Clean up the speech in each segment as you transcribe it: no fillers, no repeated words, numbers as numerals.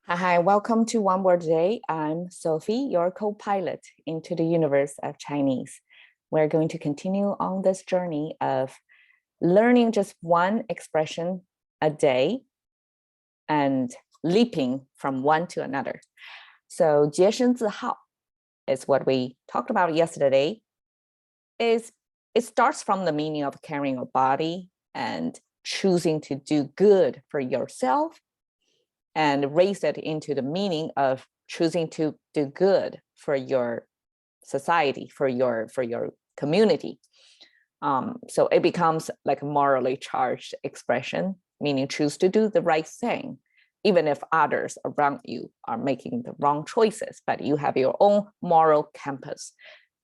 Hi, welcome to One Word Today. I'm Sophie, your co-pilot into the universe of Chinese. We're going to continue on this journey of learning just one expression a day and leaping from one to another. So 洁身自好 is what we talked about yesterday. It starts from the meaning of carrying your body and choosing to do good for yourself, and raise it into the meaning of choosing to do good for your society, for your community. So it becomes like a morally charged expression, meaning choose to do the right thing, even if others around you are making the wrong choices, but you have your own moral compass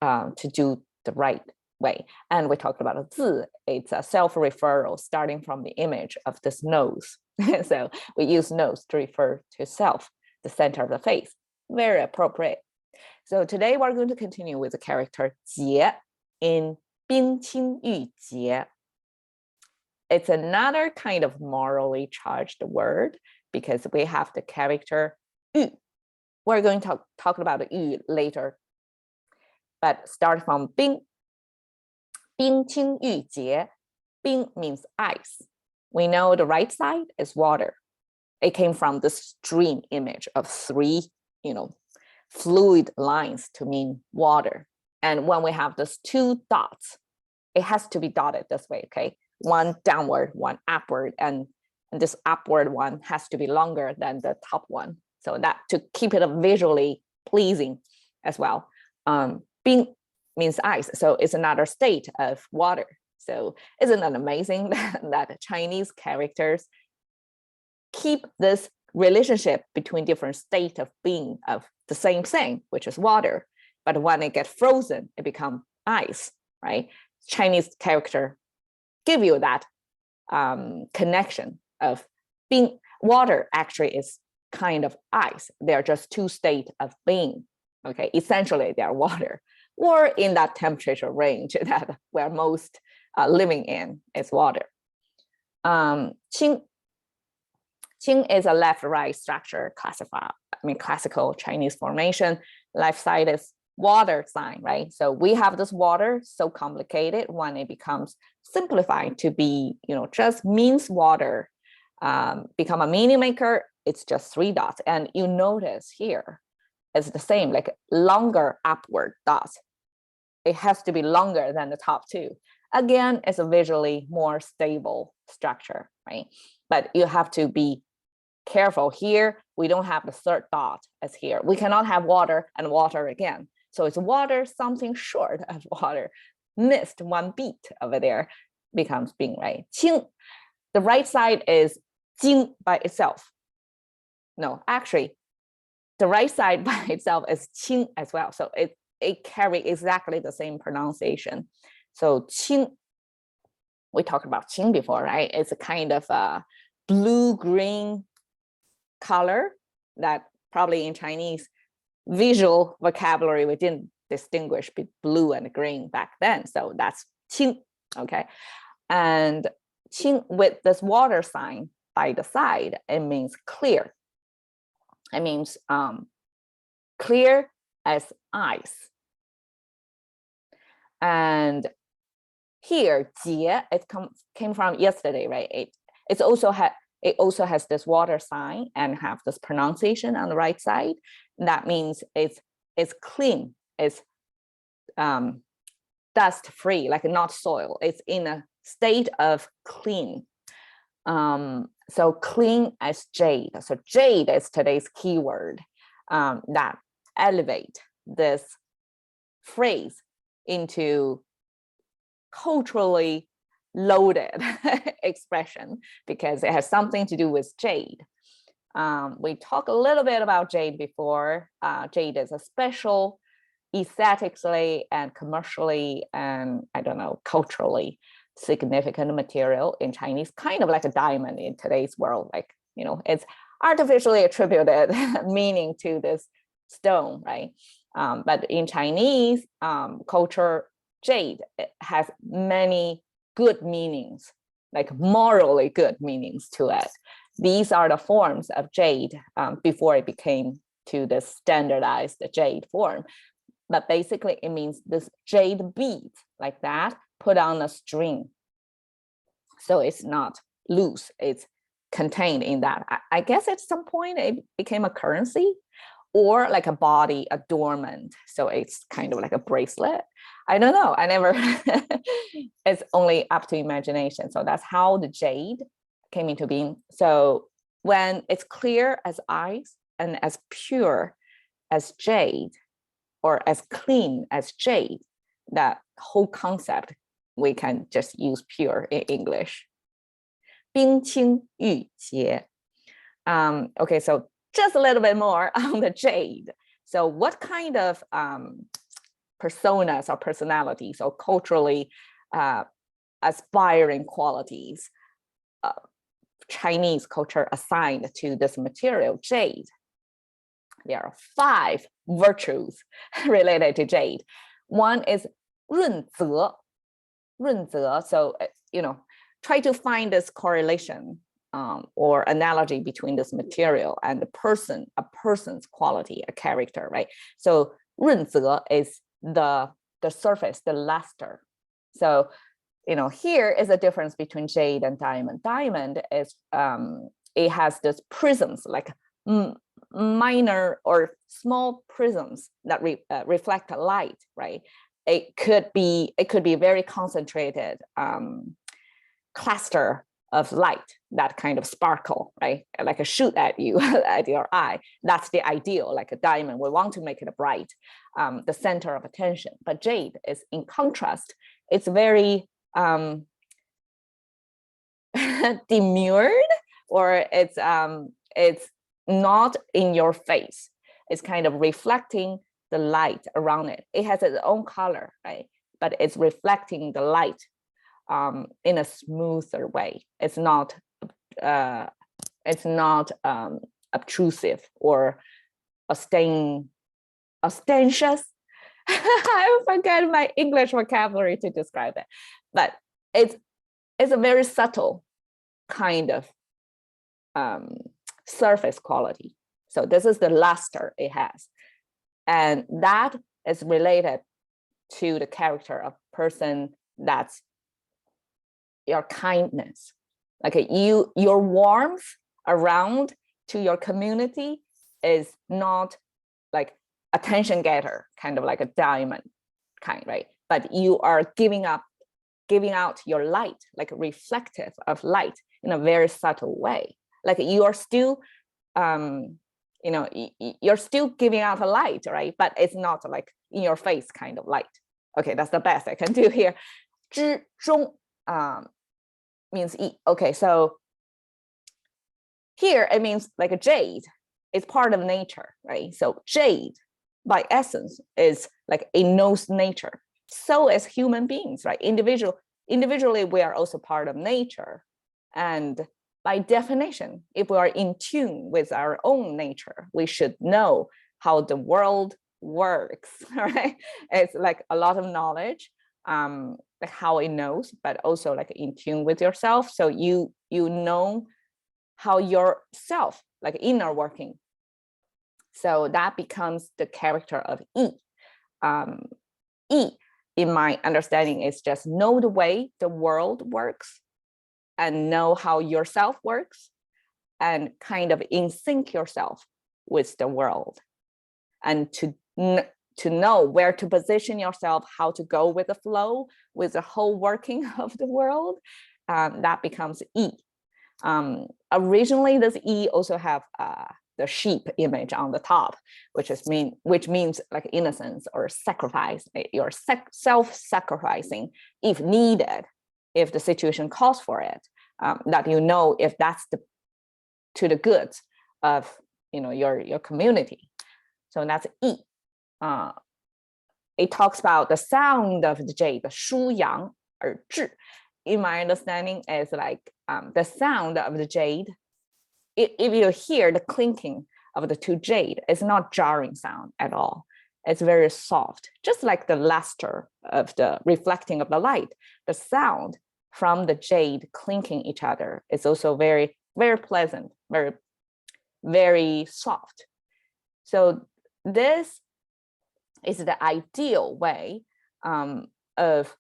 to do the right way. And we talked about a 字, it's a self-referral starting from the image of this nose. So we use nose to refer to self, the center of the face. Very appropriate. So today we're going to continue with the character 洁 in 冰清玉洁. It's another kind of morally charged word because we have the character 玉. We're going to talk about the 玉 later. But start from 冰. 冰清玉洁. 冰 means ice. We know the right side is water. It came from this stream image of three, fluid lines to mean water. And when we have these two dots, it has to be dotted this way, okay? One downward, one upward, and this upward one has to be longer than the top one. So that to keep it visually pleasing as well. 冰 means ice, so it's another state of water. So isn't it amazing that Chinese characters keep this relationship between different states of being of the same thing, which is water, but when it gets frozen, it becomes ice, right? Chinese character give you that connection of being water actually is kind of ice. They're just two states of being, okay? Essentially, they're water, or in that temperature range that we're most living in is water. Qing is a left-right structure classical Chinese formation. Left side is water sign, right? So we have this water so complicated when it becomes simplified to be, just means water, become a meaning maker. It's just three dots. And you notice here, it's the same, like longer upward dots. It has to be longer than the top two. Again, it's a visually more stable structure, right? But you have to be careful here. We don't have the third dot as here. We cannot have water and water again. So it's water, something short of water. Missed one beat over there becomes being, right? 清, the right side is 精 by itself. No, actually, the right side by itself is 清 as well. So it carries exactly the same pronunciation. So 清, we talked about 清 before, right? It's a kind of a blue-green color that probably in Chinese visual vocabulary, we didn't distinguish between blue and green back then. So that's 清, okay? And 清with this water sign by the side, it means clear. It means clear as ice. And here, 洁, it came from yesterday, right? It also has this water sign and have this pronunciation on the right side. That means it's clean, it's dust free, like not soil. It's in a state of clean. So clean as jade. So jade is today's keyword that elevate this phrase into culturally loaded expression because it has something to do with jade. We talked a little bit about jade before. Jade is a special aesthetically and commercially and culturally significant material in Chinese, kind of like a diamond in today's world. Like, it's artificially attributed meaning to this stone, right? But in Chinese culture, jade has many good meanings, like morally good meanings to it. these are the forms of jade before it became to the standardized jade form. But basically it means this jade bead like that put on a string. So it's not loose, it's contained in that. I guess at some point it became a currency or like a body adornment. So it's kind of like a bracelet. I don't know. I never, it's only up to imagination. So that's how the jade came into being. So when it's clear as ice and as pure as jade, or as clean as jade, that whole concept, we can just use pure in English. 冰清玉洁. Okay, so just a little bit more on the jade. So what kind of personas or personalities or culturally aspiring qualities Chinese culture assigned to this material, jade? There are 5 virtues related to jade. One is 润泽. 润泽. So, try to find this correlation or analogy between this material and the person, a person's quality, a character, right? So 润泽 is the surface, the luster. So, here is a difference between jade and diamond. Diamond is, it has this prisms, like minor or small prisms that reflect light, right? It could be very concentrated cluster of light that kind of sparkle, right? Like a shoot at you, at your eye. That's the ideal, like a diamond. We want to make it bright, the center of attention. But jade is in contrast. It's very demurred, or it's not in your face. It's kind of reflecting the light around it. It has its own color, right? But it's reflecting the light in a smoother way. It's not obtrusive or ostentatious. I forget my English vocabulary to describe it, but it's a very subtle kind of surface quality. So this is the luster it has, and that is related to the character of person. That's your kindness, like your warmth around to your community is not like attention getter, kind of like a diamond kind, right? But you are giving out your light, like reflective of light in a very subtle way. Like you are still, you're still giving out a light, right? But it's not like in your face kind of light. Okay, that's the best I can do here. 之中 means eat. Okay, so here it means like a jade is part of nature, right? So jade by essence is like it knows nature. So as human beings, right? Individually, we are also part of nature. And by definition, if we are in tune with our own nature, we should know how the world works, right? It's like a lot of knowledge, like how it knows, but also like in tune with yourself. So you know how yourself, like inner working. So that becomes the character of Yi. Yi, in my understanding, is just know the way the world works and know how yourself works and kind of in sync yourself with the world, and to know where to position yourself, how to go with the flow, with the whole working of the world. That becomes Yi. Originally, this Yi also have the sheep image on the top, which means like innocence or sacrifice. You're self-sacrificing if needed, if the situation calls for it. That if that's to the good of your community. So that's Yi. It talks about the sound of the jade, the 舒扬 or 智. In my understanding, is like the sound of the jade. If you hear the clinking of the 2 jade, it's not jarring sound at all. It's very soft, just like the luster of the reflecting of the light. The sound from the jade clinking each other is also very very pleasant, very, very soft. So this is the ideal way of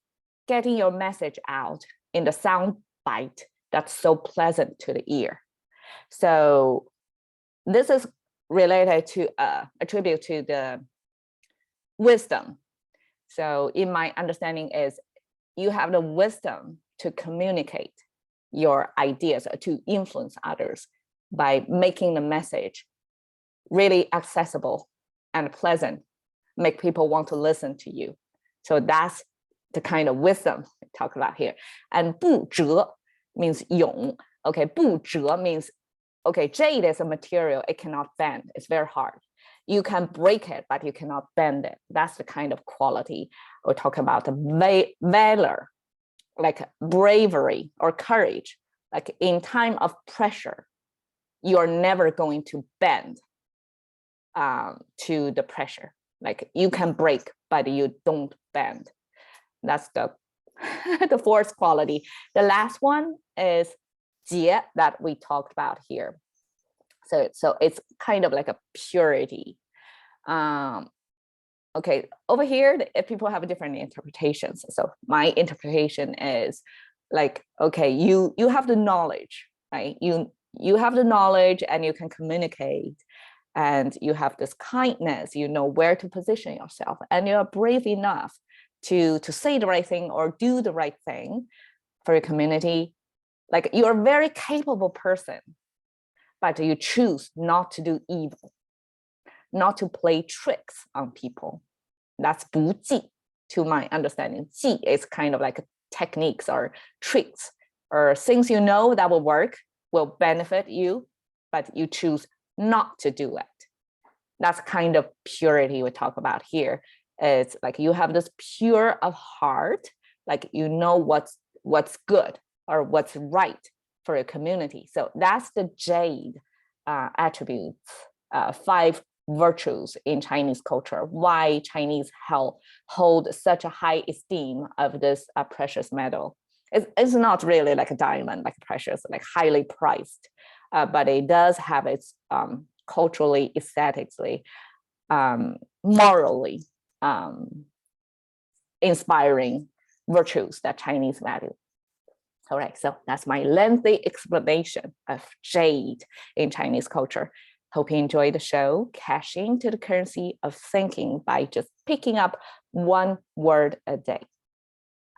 getting your message out in the sound bite that's so pleasant to the ear. So this is related to attribute to the wisdom. So in my understanding is you have the wisdom to communicate your ideas or to influence others by making the message really accessible and pleasant, make people want to listen to you. So that's the kind of wisdom we talk about here. And 不折 means 永. Okay, 不折 means, okay, jade is a material, it cannot bend, it's very hard. You can break it, but you cannot bend it. That's the kind of quality we're talking about, the valor, like bravery or courage. Like in time of pressure, you're never going to bend to the pressure. Like you can break, but you don't bend. That's the the fourth quality. The last one is 洁 that we talked about here. So it's kind of like a purity. Okay, over here, if people have different interpretations. So my interpretation is like, okay, you have the knowledge, right? You have the knowledge and you can communicate, and you have this kindness, you know where to position yourself, and you're brave enough to say the right thing or do the right thing for your community. Like you're a very capable person, but you choose not to do evil, not to play tricks on people. That's 不计 to my understanding. 计 is kind of like techniques or tricks or things you know that will work, will benefit you, but you choose not to do it. That's kind of purity we talk about here. It's like you have this pure of heart, like you know what's good or what's right for your community. So that's the Jade attributes, 5 virtues in Chinese culture, why Chinese hold such a high esteem of this precious metal. It's not really like a diamond, like precious, like highly priced, but it does have its culturally, aesthetically, morally inspiring virtues that Chinese value. All right, so that's my lengthy explanation of Jade in Chinese culture. Hope you enjoyed the show, cashing to the currency of thinking by just picking up one word a day.